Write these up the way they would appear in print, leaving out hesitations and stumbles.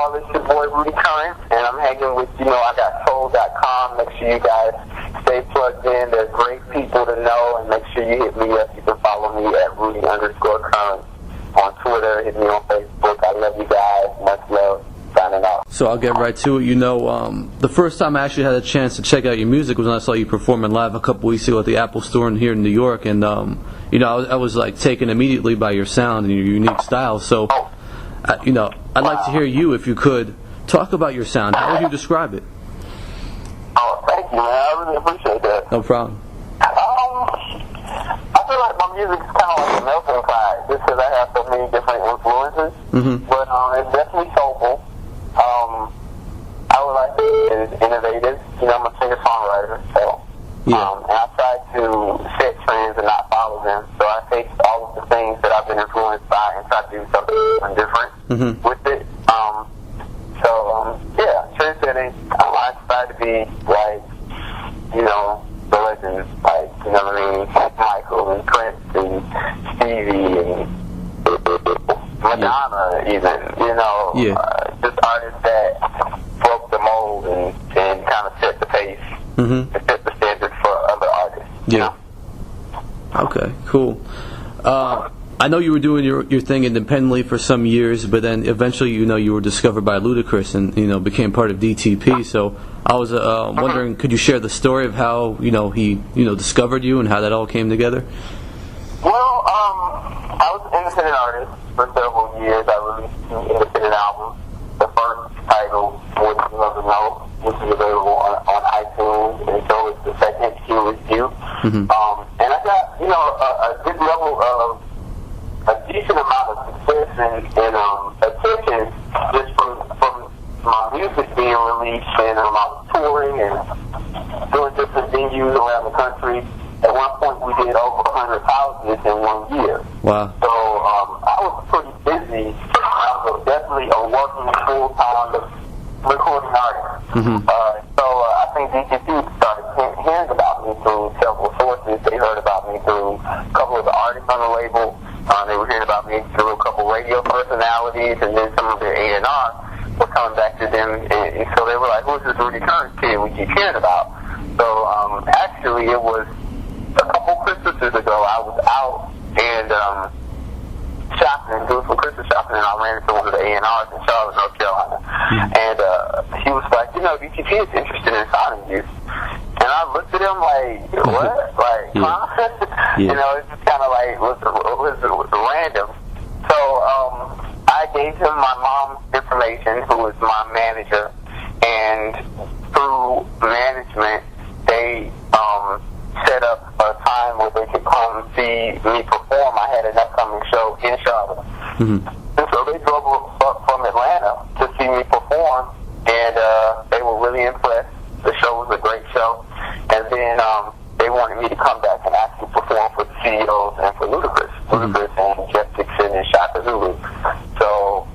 y'all. It's your boy Rudy Currence, and I'm hanging with YouKnowIGotSoul.com. Make sure you guys stay plugged in. There's great people to know, and make sure you hit me up. You can follow me at Rudy_Currence on Twitter. Hit me on Facebook. I love you guys. Much love. Signing off. So I'll get right to it. The first time I actually had a chance to check out your music was when I saw you performing live a couple weeks ago at the Apple Store here in New York, and I was like taken immediately by your sound and your unique style. So, I'd like to hear you, if you could, talk about your sound. How would you describe it? Oh, thank you, man. I really appreciate that. No problem. I feel like my music is kind of like a melting pot, just because I have so many different influences. Mm-hmm. But it's definitely soulful. I would like to say it's innovative. I'm a singer-songwriter, so yeah. And I try to set trends and not follow them. So I take all of the things that I've been influenced by and try to do something different with it. Trend-setting. I try to be like, the legends, like, Michael and Prince and Stevie and Madonna, even, just artists that broke the mold and kind of set the pace and set the standard for other artists. Yeah. Okay, cool. I know you were doing your thing independently for some years, but then eventually, you were discovered by Ludacris and, became part of DTP. So I was wondering, could you share the story of how, he, discovered you and how that all came together? Well, I was an independent artist for several years. I released 2 independent albums. The first title was Love the Note, which is available on iTunes, and so is the second, Here With You. And I got, a good level of, a decent amount of success and attention just from my music being released, and I was touring and doing different venues around the country. At one point, we did over 100 houses in 1 year. Wow. So I was pretty busy. I was definitely a working full-time recording artist. So I think DTP started hearing about me through several sources. They heard about me through a couple of the artists on the label. They were hearing about me through a couple radio personalities, and then some of their A&R were coming back to them. And so they were like, who's this Rudy Currence kid we keep hearing about? So actually, it was a couple Christmases ago, I was out and shopping, doing some Christmas shopping, and I ran into one of the A&Rs in Charlotte, North Carolina. And he was like, DTP is interested in signing you. And I looked at him like, what? Like, huh? It's just kind of like, was random. So I gave him my mom's information, who was my manager, and through management, they set up a time where they could come see me perform. I had an upcoming show in Charlotte. And so they drove up from Atlanta to see me perform, and they were really impressed. The show was a great show. And then they wanted me to come back and actually perform for the CEOs and for Ludacris. Ludacris and Jeff Dixon and Shaka Zulu. So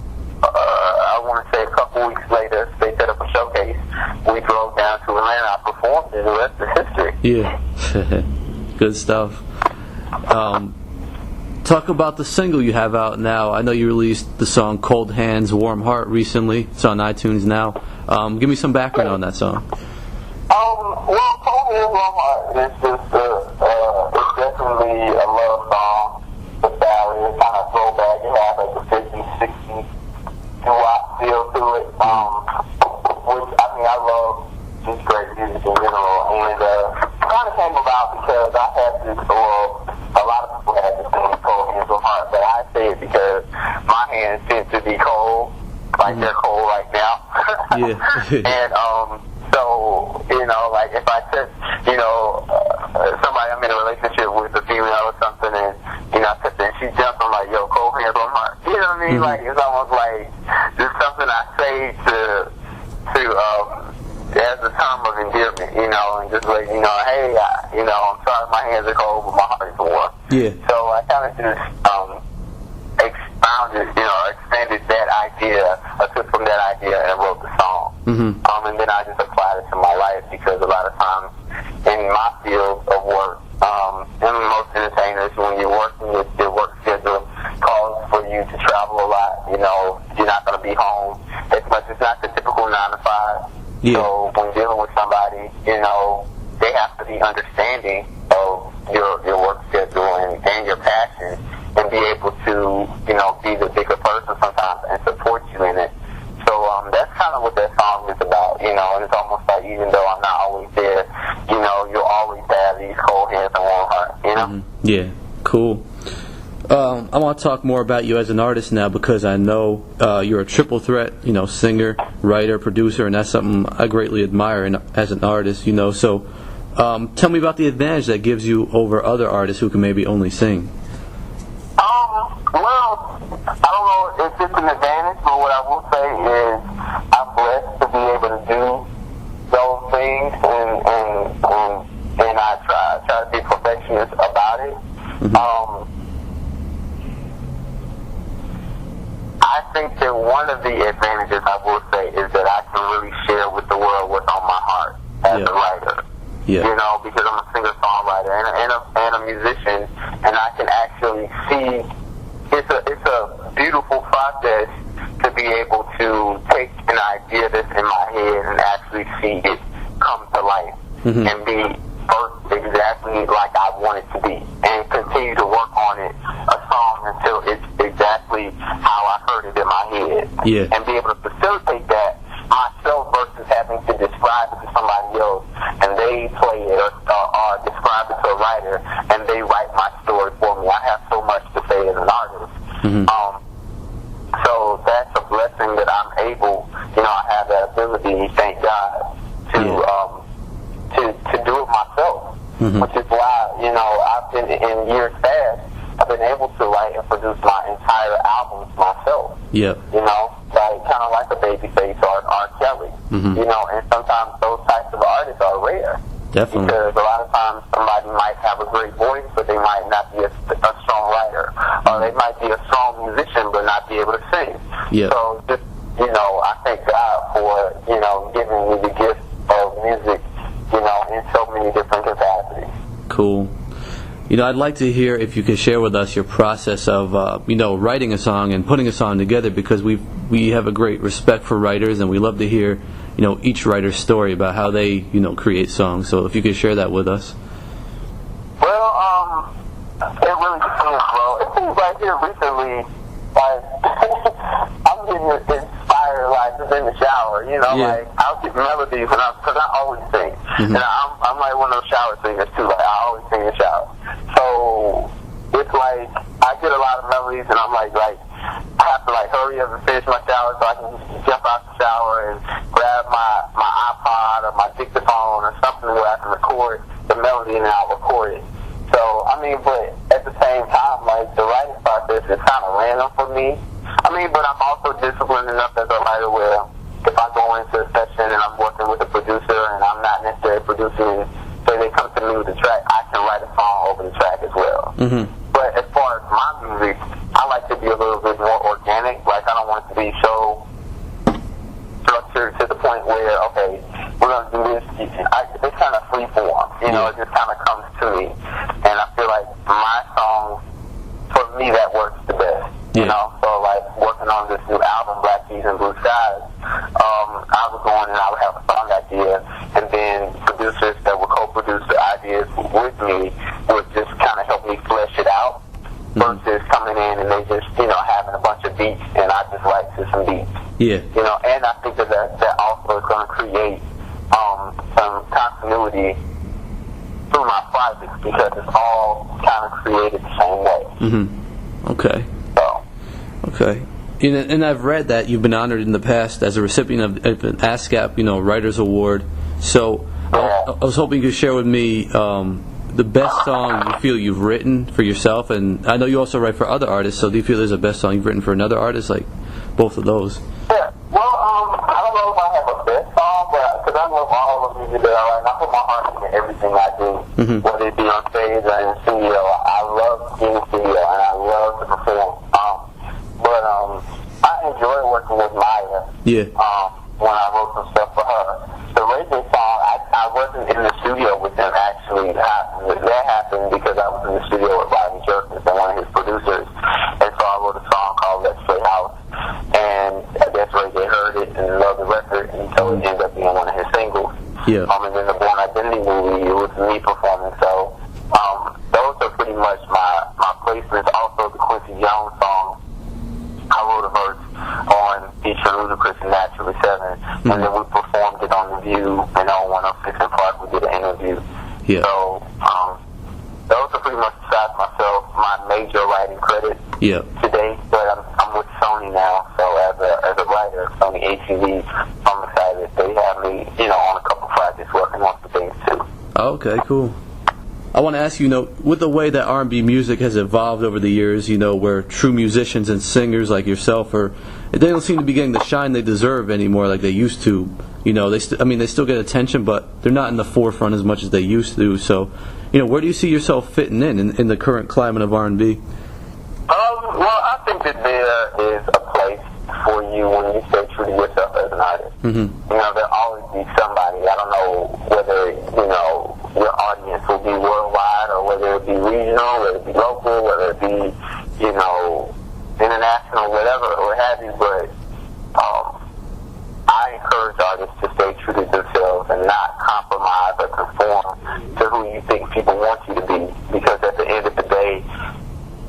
I want to say a couple weeks later, they set up a showcase. We drove down to Atlanta, I performed, and the rest is history. Yeah. Good stuff. Talk about the single you have out now. I know you released the song Cold Hands, Warm Heart recently. It's on iTunes now. Give me some background on that song. Well, Cold Hands, Warm Heart is just it's definitely a love song. The ballad is kind of throwback. It has like a 50s, 60s doo-wop feel to it. Which, I love just great music in general. And kind of came about because I had this, a lot of people had this thing, Cold Hands, Warm Heart, but I say it because my hands tend to be cold, like they're cold right now. And so, like if I touch, somebody I'm in a relationship with, a female or something, and I touch her and she jumps, I'm like, yo, Cold Hands, Warm Heart. You know what I mean? Like it's almost like just something I say to as a term of endearment, and just like, hey, I'm sorry my hands are cold, but my heart is warm. Yeah. So I kind of just expanded that idea, I took from that idea and wrote the song. And then I just applied it to my life, because a lot of times in my field of work, and most entertainers, when you're working with your work schedule calls for you to travel a lot, you're not going to be home as much. It's not the typical 9 to 5. Yeah. So when dealing with somebody, you know, they have to be understanding of your work schedule and your passion, and be able to, you know, be the bigger person sometimes and support you in it. So that's kind of what that song is about, you know, and it's almost like even though I'm not always there, you know, you'll always have these cold hands and warm heart, you know? Mm-hmm. Yeah, cool. I want to talk more about you as an artist now, because I know you're a triple threat, you know, singer, writer, producer, and that's something I greatly admire as an artist, you know. So tell me about the advantage that gives you over other artists who can maybe only sing. Well, I don't know if it's an advantage, but what I will say is I'm blessed to be able to do those things, and I try to be perfectionist about it. Mm-hmm. I think that one of the advantages I will say is that I can really share with the world what's on my heart as a writer. Yeah. You know, because I'm a singer-songwriter and a musician, and I can actually see it's a beautiful process to be able to take an idea that's in my head and actually see it come to life, mm-hmm. and be first exactly like I want it to be, and continue to work on it, a song, until it's exactly how I heard it in my head. Yeah. And be able to facilitate that myself versus having to describe it to somebody else, and they play it or describe it to a writer, and they write my story for me. I have so much to say as an artist. Mm-hmm. So that's a blessing that I'm able, you know, I have that ability, thank God, to do it myself. Mm-hmm. Which is why, you know, I've been in years past, I've been able to write and produce my entire albums myself. Yeah. You know, kind of like a Babyface or R. Kelly. Mm-hmm. You know, and sometimes those types of artists are rare. Definitely. Because a lot of times somebody might have a great voice, but they might not be a strong writer. Or they might be a strong musician, but not be able to sing. Yeah. So just, you know, I thank God for, you know, giving me the gift of music, you know, in so many different capacities. Cool. You know, I'd like to hear if you could share with us your process of, you know, writing a song and putting a song together, because we have a great respect for writers, and we love to hear, you know, each writer's story about how they, you know, create songs. So if you could share that with us. Well, it really depends, bro. It seems like here recently, like, I'm getting inspired, like, just in the shower, you know, like, I'll get melodies, because I always sing. Mm-hmm. And I'm like one of those shower singers, too. Like, I always sing in the shower. So it's like I get a lot of melodies, and I'm like I have to like hurry up and finish my shower so I can just jump out the shower and grab my iPod or my dictaphone or something where I can record the melody, and then I'll record it. So I mean, but at the same time, like the writing process is kind of random for me. I mean, but I'm also disciplined enough as a writer where if I go into a session and I'm working with a producer and I'm not necessarily producing, so they come to me with the track, I can write a song over the track as well. Mm-hmm. But as far as my music, I like to be a little bit more organic. Like, I don't want it to be so structured to the point where, okay, we're going to do this. It's kind of free form. You know, it just kind of comes to me. And I feel like my song, for me, that works the best. You know, so like working on this new album, Black Keys and Blue Skies, I would go in and I would have a song idea, and then producers that would co-produce the ideas with me would just kind of help me flesh it out, versus coming in and they just, you know, having a bunch of beats and I just write to some beats. Yeah. You know, and I think that also is going to create some continuity through my projects, because it's all kind of created the same way. Mm-hmm. Okay. Okay. And I've read that you've been honored in the past as a recipient of an ASCAP, you know, Writers Award. So I was hoping you could share with me the best song you feel you've written for yourself, and I know you also write for other artists. So do you feel there's a best song you've written for another artist, like both of those? Yeah. Well, I don't know if I have a best song, but because I love all of the music that I write, and I put my heart into everything I do, whether it be on stage or in the studio. I love being in the studio, and I love to perform. But I enjoy working with Maya. Yeah. When I wrote some stuff for her, the Raging song, I wasn't in the studio with them actually. That happened because I was in the studio with Rodney Jerkins and one of his producers, and so I wrote a song called Let's Play House, and I guess Ray J heard it and Yeah. And then the Born Identity movie, it was me performing. So those are pretty much my placements. Also, the Quincy Jones song, I wrote a verse on featuring Rudy Currence and Naturally 7, and then we performed it on The View and on 106 in Park. We did an interview. Yeah. So those are pretty much, besides myself, my major writing credit today. But I'm with Sony now, so as a writer, Sony ATV, I'm excited. They have me, on a couple projects working on some things too. Okay, cool. I want to ask you, with the way that R&B music has evolved over the years, where true musicians and singers like yourself they don't seem to be getting the shine they deserve anymore like they used to. They still get attention, but they're not in the forefront as much as they used to. So, where do you see yourself fitting in the current climate of R&B? Well, I think that there is a place for you when you stay true to yourself as an artist. Mm-hmm. There'll always be somebody. I don't know whether, your audience will be worldwide or whether it be regional, whether it be local, whether it be, international, whatever, what have you. But I encourage artists to stay true to themselves and not compromise or conform to who you think people want you to be. Because at the end of the day,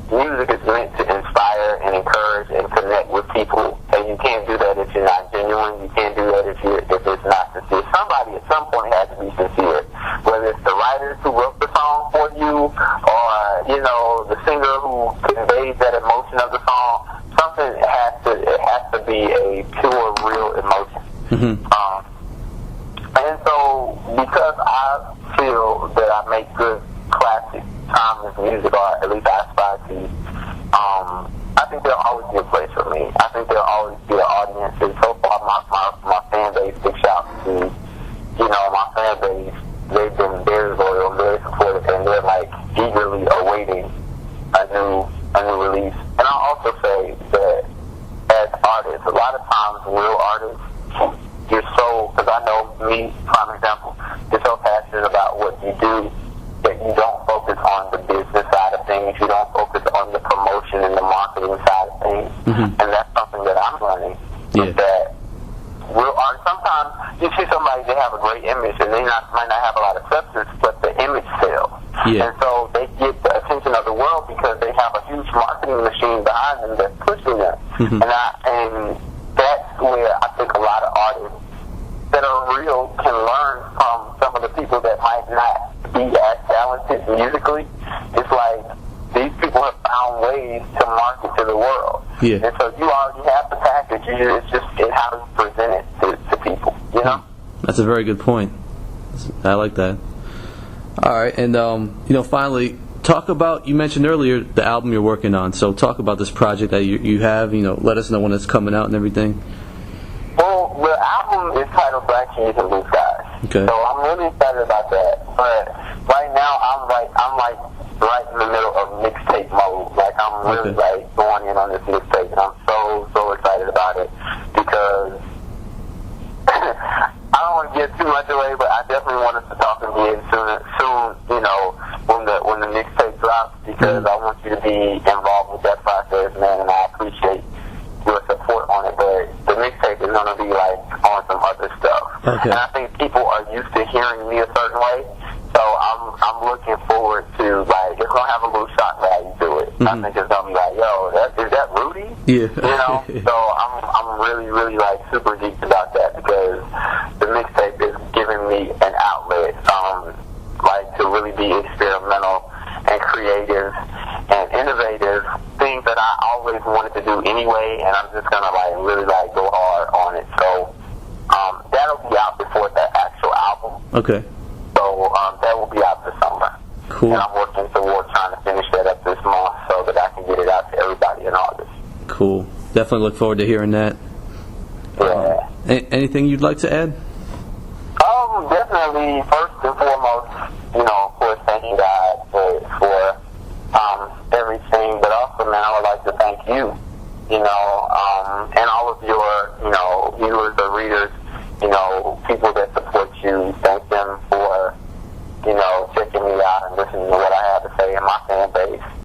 music is meant to inspire and encourage and connect with people, and you can't do that if you're not genuine. You can't do that if it's not sincere. Somebody at some point has to be sincere, whether it's the writers who wrote the song for you, or the singer who conveys that emotion of the song. Something has to be a pure, real emotion. Mm-hmm. And so, because I feel that I make good classic timeless music, or at least I aspire to, I think there'll always be a place for me. I think there'll always be an audience. And so far, my fan base, big shout to, my fan base, they've been very loyal, very supportive, and they're like eagerly awaiting a new release. And I'll also say that as artists, a lot of times real artists, because I know me, prime example, you're so passionate about what you do that you don't focus on the business side of things. You don't focus on the promotion and the marketing side of things. Mm-hmm. And that's something that I'm learning. Yeah. That real art, sometimes you see somebody, they have a great image and they might not have a lot of substance, but the image sells. Yeah. And so they get the attention of the world because they have a huge marketing machine behind them that's pushing them. Mm-hmm. And that's where I think a lot of artists that are real can learn from some of the people that might not be as talented musically. It's like these people have found ways to market to the world. Yeah. And so you already have the package. It's just how you present it to people, That's a very good point. I like that. All right, and finally, talk about, you mentioned earlier the album you're working on, so talk about this project that you have, let us know when it's coming out and everything. Well, the album is titled Black Keys and Blue Skies. Okay. So I'm really excited about that. But right now I'm right in the middle of mixtape mode. Like I'm really going in on this mixtape, and I'm so excited about it because I don't want to give too much away, but I definitely want us to talk again soon, when the mixtape drops, because I want you to be involved with that process, man, and I appreciate your support on it. But the mixtape is going to be like on some other stuff. Okay. And I think people are used to hearing me a certain way, so I'm looking forward to, like, it's going to have a little shock value to it. Mm-hmm. I think it's going to be like, yo, is that Rudy? Yeah. So I'm really, really, like, super geeked about that, because the mixtape is giving me an outlet, to really be experimental and creative and innovative, things that I always wanted to do anyway, and I'm just gonna really go hard on it. So that'll be out before the actual album. Okay. So that will be out this summer. Cool. And I'm working toward trying to finish that up this month so that I can get it out to everybody in August. Cool. Definitely look forward to hearing that. Yeah. Anything you'd like to add? Definitely, first and foremost, of course, thanking God for everything, but also, man, I would like to thank you, and all of your, viewers or readers, people that support you. Thank them for, checking me out and listening to what I have to say in my fan base.